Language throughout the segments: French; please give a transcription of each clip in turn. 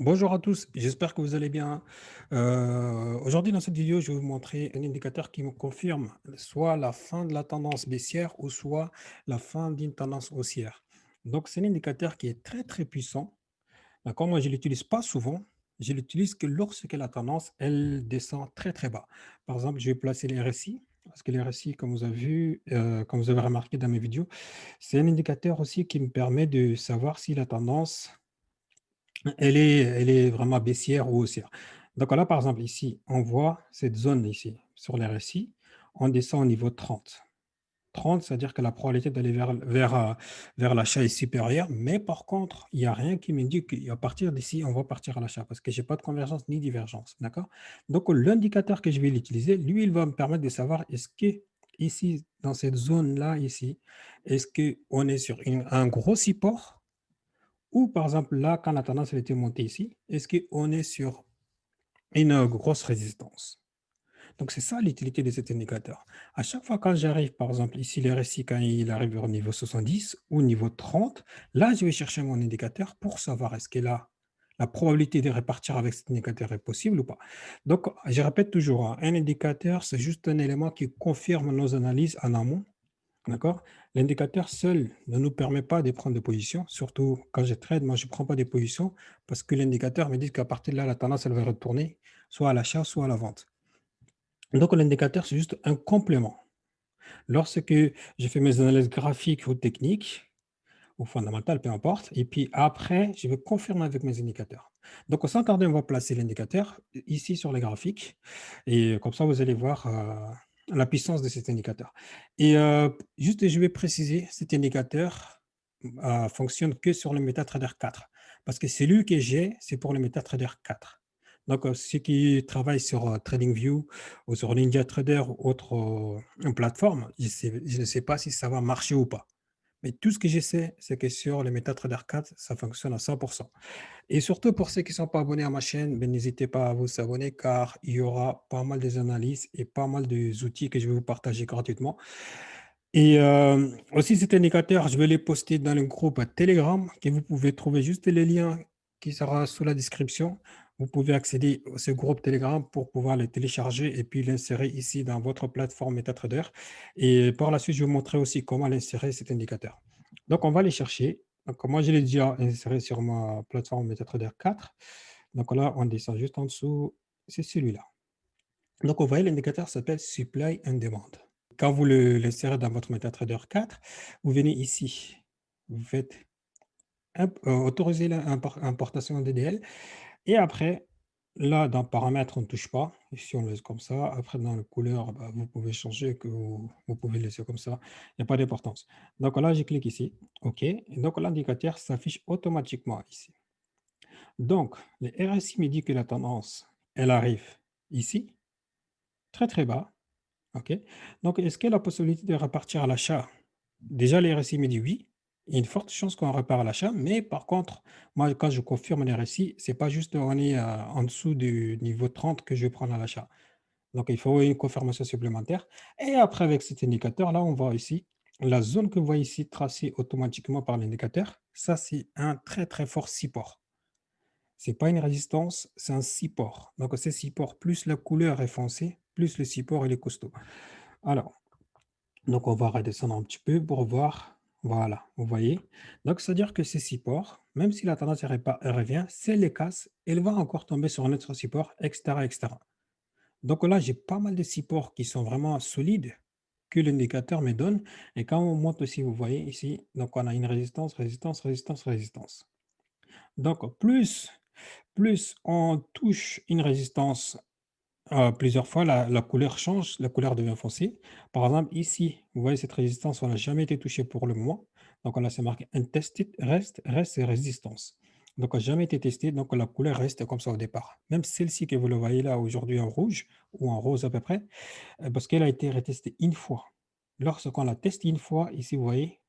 Bonjour à tous, j'espère que vous allez bien. Aujourd'hui, dans cette vidéo, je vais vous montrer un indicateur qui me confirme soit la fin de la tendance baissière ou soit la fin d'une tendance haussière. Donc, c'est un indicateur qui est très, très puissant. D'accord, moi, je ne l'utilise pas souvent. Je l'utilise que lorsque la tendance, elle descend très, très bas. Par exemple, je vais placer les RSI, parce que les RSI, comme vous avez vu, comme vous avez remarqué dans mes vidéos, c'est un indicateur aussi qui me permet de savoir si la tendance elle est vraiment baissière ou haussière. Donc là, par exemple, ici, on voit cette zone ici, sur les récits, on descend au niveau 30. 30, c'est-à-dire que la probabilité d'aller vers l'achat est supérieure, mais par contre, il n'y a rien qui m'indique qu'à partir d'ici, on va partir à l'achat parce que je n'ai pas de convergence ni divergence. D'accord? Donc, l'indicateur que je vais l'utiliser, lui, il va me permettre de savoir est-ce que ici, dans cette zone-là, ici, est-ce qu'on est sur un gros support ou par exemple, là, quand la tendance elle était montée ici, est-ce qu'on est sur une grosse résistance? Donc, c'est ça l'utilité de cet indicateur. À chaque fois quand j'arrive, par exemple, ici, le RSI, quand il arrive au niveau 70 ou niveau 30, là, je vais chercher mon indicateur pour savoir est-ce que là, la probabilité de repartir avec cet indicateur est possible ou pas. Donc, je répète toujours, hein, un indicateur, c'est juste un élément qui confirme nos analyses en amont. D'accord? L'indicateur seul ne nous permet pas de prendre de position, surtout quand je trade, moi je ne prends pas de position parce que l'indicateur me dit qu'à partir de là, la tendance, elle va retourner soit à l'achat, soit à la vente. Donc l'indicateur, c'est juste un complément. Lorsque je fais mes analyses graphiques ou techniques, ou fondamentales, peu importe, et puis après, je vais confirmer avec mes indicateurs. Donc sans tarder, on va placer l'indicateur ici sur les graphiques, et comme ça, vous allez voir la puissance de cet indicateur. Et juste, je vais préciser, cet indicateur fonctionne que sur le MetaTrader 4, parce que celui que j'ai, c'est pour le MetaTrader 4. Donc, ceux qui travaillent sur TradingView ou sur NinjaTrader ou autre plateforme, je ne sais pas si ça va marcher ou pas. Mais tout ce que je sais, c'est que sur le MetaTrader 4, ça fonctionne à 100%. Et surtout pour ceux qui ne sont pas abonnés à ma chaîne, ben, n'hésitez pas à vous abonner car il y aura pas mal d'analyses et pas mal d'outils que je vais vous partager gratuitement. Et aussi cet indicateur, je vais les poster dans le groupe Telegram que vous pouvez trouver juste le lien qui sera sous la description. Vous pouvez accéder à ce groupe Telegram pour pouvoir le télécharger et puis l'insérer ici dans votre plateforme MetaTrader. Et par la suite, je vais vous montrer aussi comment l'insérer cet indicateur. Donc, on va les chercher. Donc, moi, je l'ai déjà inséré sur ma plateforme MetaTrader 4. Donc là, on descend juste en dessous. C'est celui-là. Donc, vous voyez, l'indicateur s'appelle Supply and Demand. Quand vous l'insérez dans votre MetaTrader 4, vous venez ici, vous faites autoriser l'importation DDL et après, là, dans paramètres, on ne touche pas. Ici, on laisse comme ça. Après, dans le couleur, bah, vous pouvez changer, que vous pouvez laisser comme ça. Il n'y a pas d'importance. Donc là, je clique ici. OK. Et donc, l'indicateur s'affiche automatiquement ici. Donc, le RSI me dit que la tendance, elle arrive ici, très, très bas. OK. Donc, est-ce qu'il y a la possibilité de repartir à l'achat? Déjà, les RSI me dit oui. Il y a une forte chance qu'on repart à l'achat, mais par contre, moi, quand je confirme les RSI, c'est pas juste on est en dessous du niveau 30 que je vais prendre à l'achat. Donc, il faut une confirmation supplémentaire. Et après, avec cet indicateur-là, on voit ici la zone que vous voyez ici tracée automatiquement par l'indicateur. Ça, c'est un très, très fort support. Ce n'est pas une résistance, c'est un support. Donc, ce support, plus la couleur est foncée, plus le support il est costaud. Alors, donc, on va redescendre un petit peu pour voir. Voilà, vous voyez. Donc, c'est-à-dire que ces supports, même si la tendance elle revient, si elle les casse, elle va encore tomber sur un autre support, etc., etc. Donc là, j'ai pas mal de supports qui sont vraiment solides que l'indicateur me donne. Et quand on monte aussi, vous voyez ici, donc on a une résistance, résistance, résistance, résistance. Donc, plus on touche une résistance plusieurs fois, la couleur change, la couleur devient foncée. Par exemple, ici, vous voyez cette résistance, on n'a jamais été touché pour le moment. Donc là, c'est marqué untested, reste et résistance. Donc, n'a jamais été testé, donc la couleur reste comme ça au départ. Même celle-ci que vous le voyez là aujourd'hui en rouge ou en rose à peu près, parce qu'elle a été retestée une fois. Lorsqu'on la teste une fois, ici, vous voyez,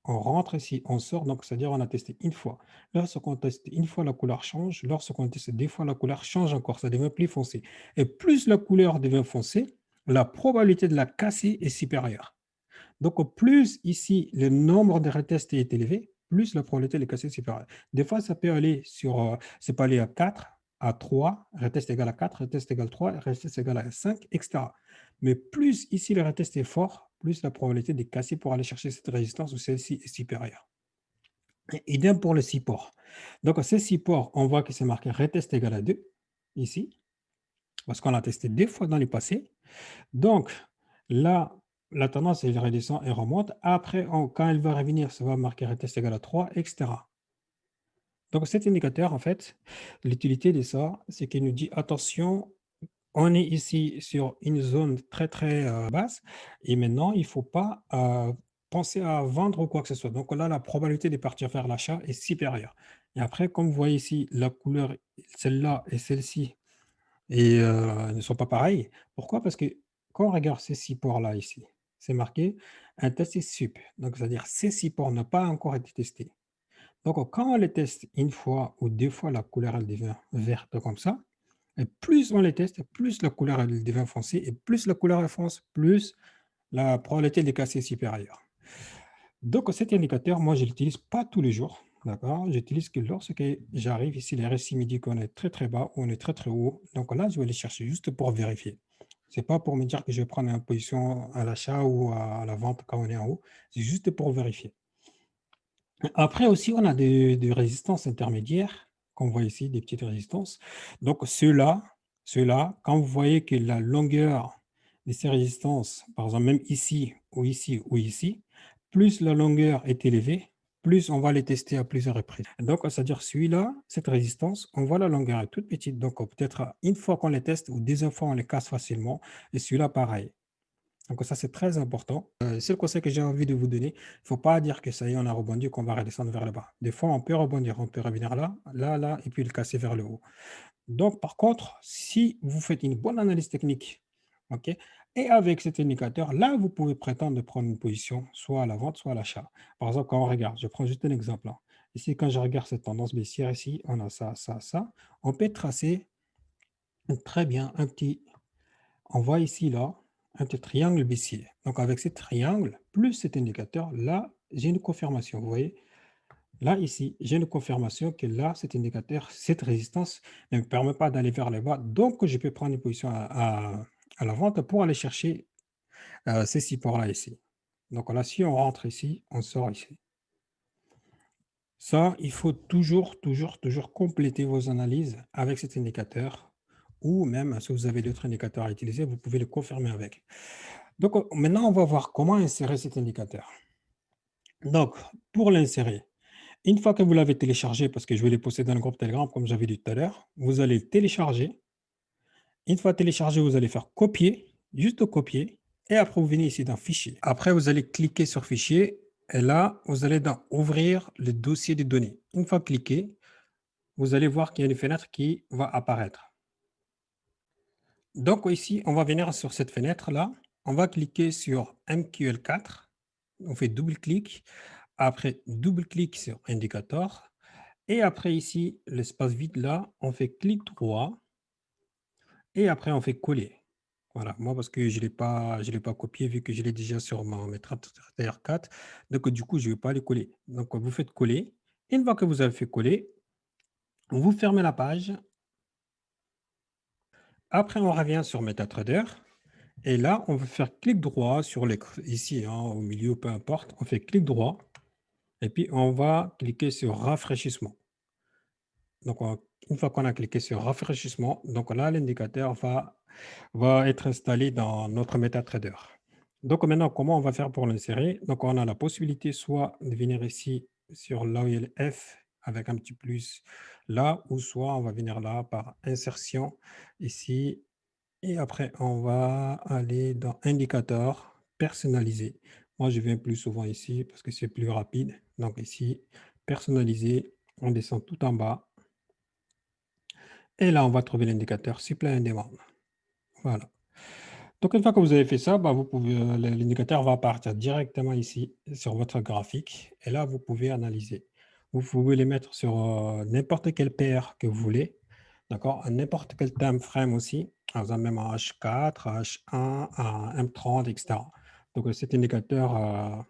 on rentre ici, on sort, donc c'est-à-dire on a testé une fois. Lorsqu'on teste une fois, la couleur change. Lorsqu'on teste deux fois, la couleur change encore, ça devient plus foncé. Et plus la couleur devient foncée, la probabilité de la casser est supérieure. Donc, plus ici, le nombre de retests est élevé, plus la probabilité de casser est supérieure. Des fois, ça peut aller sur, ça peut aller à 4, à 3, retest égale à 4, retest égale 3, retest égale à 5, etc. Mais plus ici le retest est fort, plus la probabilité de casser pour aller chercher cette résistance ou celle-ci est supérieure. Et idem pour le support. Donc, ce support, on voit que c'est marqué retest égal à 2, ici, parce qu'on l'a testé 2 fois dans le passé. Donc, là, la tendance, elle redescend et remonte. Après, quand elle va revenir, ça va marquer retest égal à 3, etc. Donc, cet indicateur, en fait, l'utilité de ça, c'est qu'il nous dit attention, on est ici sur une zone très, très basse et maintenant, il ne faut pas penser à vendre ou quoi que ce soit. Donc là, la probabilité de partir vers l'achat est supérieure. Et après, comme vous voyez ici, la couleur, celle-là et celle-ci, et ne sont pas pareilles. Pourquoi? Parce que quand on regarde ces supports-là ici, c'est marqué un test est sup. Donc, c'est-à-dire ces supports n'ont pas encore été testés. Donc, quand on les teste une fois ou deux fois, la couleur elle devient verte comme ça. Et plus on les teste, plus la couleur elle devient foncée. Et plus la couleur est fonce, plus la probabilité de casser est supérieure. Donc, cet indicateur, moi, je ne l'utilise pas tous les jours. D'accord? J'utilise que lorsque j'arrive ici, les récits me disent qu'on est très très bas ou on est très très haut. Donc là, je vais les chercher juste pour vérifier. Ce n'est pas pour me dire que je vais prendre une position à l'achat ou à la vente quand on est en haut. C'est juste pour vérifier. Après aussi, on a des résistances intermédiaires, qu'on voit ici, des petites résistances. Donc ceux-là, quand vous voyez que la longueur de ces résistances, par exemple même ici ou ici ou ici, plus la longueur est élevée, plus on va les tester à plusieurs reprises. Donc, c'est-à-dire celui-là, cette résistance, on voit la longueur est toute petite. Donc, peut-être une fois qu'on les teste ou deuxième fois, on les casse facilement. Et celui-là, pareil. Donc ça, c'est très important. C'est le conseil que j'ai envie de vous donner. Il ne faut pas dire que ça y est, on a rebondi, qu'on va redescendre vers le bas. Des fois, on peut rebondir, on peut revenir là, là, là, et puis le casser vers le haut. Donc, par contre, si vous faites une bonne analyse technique, ok, et avec cet indicateur, là, vous pouvez prétendre de prendre une position, soit à la vente, soit à l'achat. Par exemple, quand on regarde, je prends juste un exemple, hein. Ici, quand je regarde cette tendance baissière ici, on a ça, ça, ça. On peut tracer très bien un petit on voit ici, là, un petit triangle baissier. Donc, avec ce triangle, plus cet indicateur, là, j'ai une confirmation. Vous voyez, là, ici, j'ai une confirmation que là, cet indicateur, cette résistance ne me permet pas d'aller vers le bas. Donc, je peux prendre une position à la vente pour aller chercher ces supports-là ici. Donc, là, si on rentre ici, on sort ici. Ça, il faut toujours, toujours, toujours compléter vos analyses avec cet indicateur ou même si vous avez d'autres indicateurs à utiliser, vous pouvez le confirmer avec. Donc, maintenant, on va voir comment insérer cet indicateur. Donc, pour l'insérer, une fois que vous l'avez téléchargé, parce que je vais le poster dans le groupe Telegram, comme j'avais dit tout à l'heure, vous allez le télécharger. Une fois téléchargé, vous allez faire copier, juste copier, et après, vous venez ici dans Fichier. Après, vous allez cliquer sur Fichier, et là, vous allez dans Ouvrir le dossier de données. Une fois cliqué, vous allez voir qu'il y a une fenêtre qui va apparaître. Donc ici, on va venir sur cette fenêtre-là. On va cliquer sur MQL4. On fait double-clic. Après, double-clic sur indicateur. Et après ici, l'espace vide là, on fait clic droit. Et après, on fait coller. Voilà, moi parce que je l'ai pas copié vu que je l'ai déjà sur mes 4. Donc du coup, je ne vais pas les coller. Donc vous faites coller. Une fois que vous avez fait coller, vous fermez la page. Après, on revient sur MetaTrader. Et là, on va faire clic droit sur l'écran, ici, hein, au milieu, peu importe. On fait clic droit et puis on va cliquer sur rafraîchissement. Donc, une fois qu'on a cliqué sur rafraîchissement, donc là, l'indicateur va être installé dans notre MetaTrader. Donc, maintenant, comment on va faire pour l'insérer? Donc, on a la possibilité soit de venir ici sur l'OIL F avec un petit plus là, ou soit on va venir là par insertion ici et après, on va aller dans indicateur personnalisé. Moi, je viens plus souvent ici parce que c'est plus rapide. Donc ici, personnalisé, on descend tout en bas. Et là, on va trouver l'indicateur supply and demand. Voilà. Donc, une fois que vous avez fait ça, bah, l'indicateur va partir directement ici sur votre graphique. Et là, vous pouvez analyser. Vous pouvez les mettre sur n'importe quelle paire que vous voulez. D'accord? À n'importe quel time frame aussi. Par exemple, même en H4, H1, à M30, etc. Donc, cet indicateur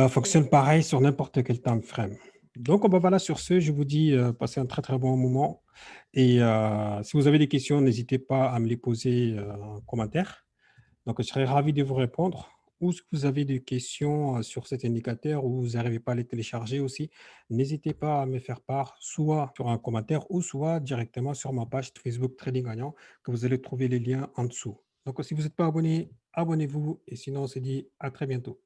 fonctionne pareil sur n'importe quel time frame. Donc, ben, voilà, sur ce, je vous dis, passez un très, très bon moment et si vous avez des questions, n'hésitez pas à me les poser, en commentaire. Donc, je serais ravi de vous répondre. Ou si vous avez des questions sur cet indicateur ou vous n'arrivez pas à les télécharger aussi, n'hésitez pas à me faire part, soit sur un commentaire ou soit directement sur ma page Facebook Trading Gagnant, que vous allez trouver les liens en dessous. Donc, si vous n'êtes pas abonné, abonnez-vous et sinon, on se dit à très bientôt.